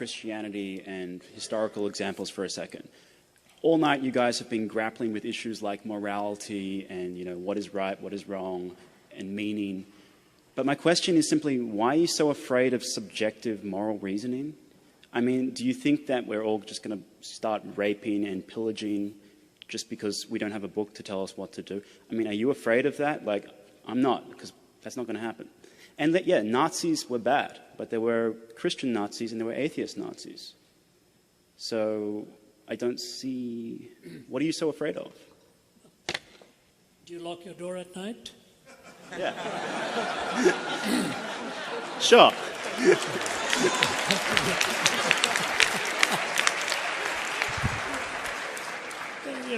Christianity and historical examples for a second. All night you guys have been grappling with issues like morality and, what is right, what is wrong, and meaning. But my question is simply, why are you so afraid of subjective moral reasoning? I mean, do you think that we're all just going to start raping and pillaging just because we don't have a book to tell us what to do? I mean, are you afraid of that? Like, I'm not, because that's not going to happen. And Nazis were bad, but there were Christian Nazis and there were atheist Nazis. So I don't see... What are you so afraid of? Do you lock your door at night? Yeah. Sure.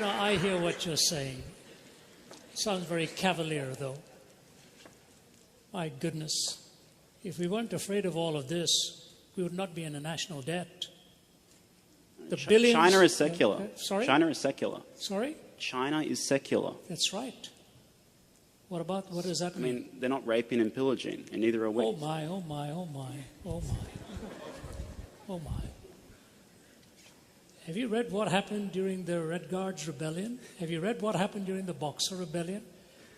I hear what you're saying. It sounds very cavalier, though. My goodness. If we weren't afraid of all of this, we would not be in a national debt. The billions... China is secular. Sorry? China is secular. Sorry? China is secular. That's right. What does that mean? I mean, they're not raping and pillaging, and neither are we. Oh my, oh my, oh my, oh my, oh my. Have you read what happened during the Red Guards Rebellion? Have you read what happened during the Boxer Rebellion?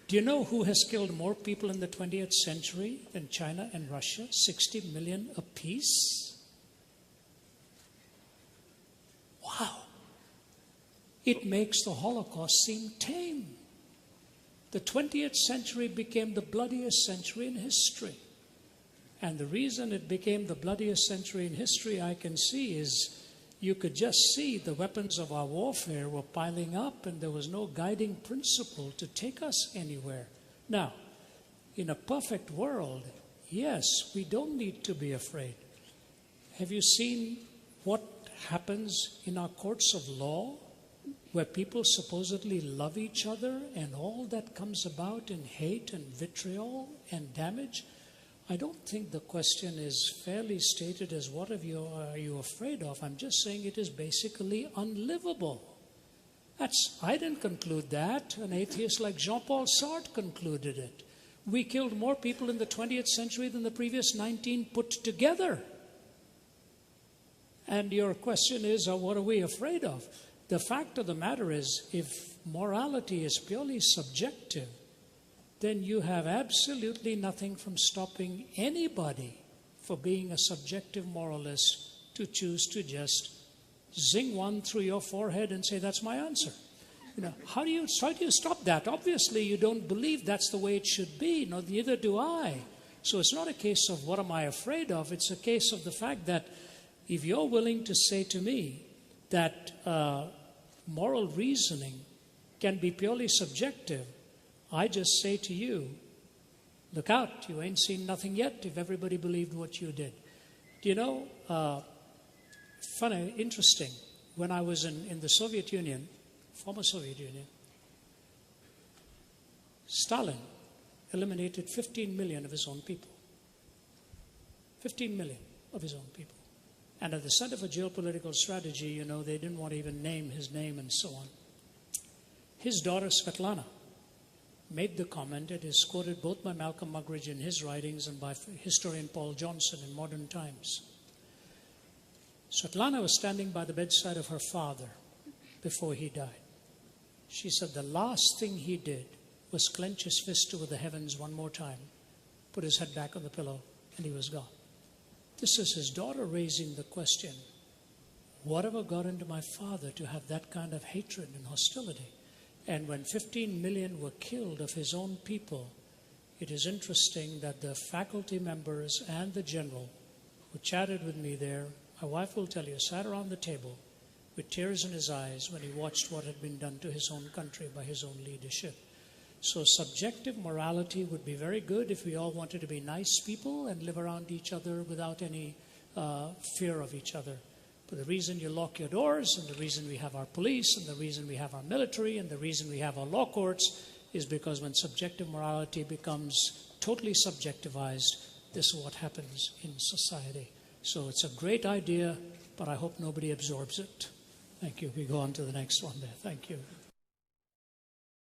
Do you know who has killed more people in the 20th century than China and Russia? 60 million apiece? Wow. It makes the Holocaust seem tame. The 20th century became the bloodiest century in history. And the reason it became the bloodiest century in history, I can see, is you could just see the weapons of our warfare were piling up and there was no guiding principle to take us anywhere. Now, in a perfect world, yes, we don't need to be afraid. Have you seen what happens in our courts of law, where people supposedly love each other and all that comes about in hate and vitriol and damage? I don't think the question is fairly stated as what are you afraid of. I'm just saying it is basically unlivable. I didn't conclude that. An atheist like Jean-Paul Sartre concluded it. We killed more people in the 20th century than the previous 19 put together. And your question is, what are we afraid of? The fact of the matter is, if morality is purely subjective, then you have absolutely nothing from stopping anybody for being a subjective moralist to choose to just zing one through your forehead and say, that's my answer. How do you stop that? Obviously, you don't believe that's the way it should be. No, neither do I. So it's not a case of what am I afraid of. It's a case of the fact that if you're willing to say to me that moral reasoning can be purely subjective, I just say to you, look out, you ain't seen nothing yet if everybody believed what you did. Do you know, funny, interesting, when I was in the Soviet Union, former Soviet Union, Stalin eliminated 15 million of his own people. 15 million of his own people. And at the Center for Geopolitical Strategy, they didn't want to even name his name and so on. His daughter, Svetlana, made the comment. It is quoted both by Malcolm Muggeridge in his writings and by historian Paul Johnson in Modern Times. Svetlana was standing by the bedside of her father before he died. She said the last thing he did was clench his fist toward the heavens one more time, put his head back on the pillow, and he was gone. This is his daughter raising the question, whatever got into my father to have that kind of hatred and hostility? And when 15 million were killed of his own people, it is interesting that the faculty members and the general who chatted with me there, my wife will tell you, sat around the table with tears in his eyes when he watched what had been done to his own country by his own leadership. So subjective morality would be very good if we all wanted to be nice people and live around each other without any fear of each other. But the reason you lock your doors and the reason we have our police and the reason we have our military and the reason we have our law courts is because when subjective morality becomes totally subjectivized, this is what happens in society. So it's a great idea, but I hope nobody absorbs it. Thank you. We go on to the next one there. Thank you.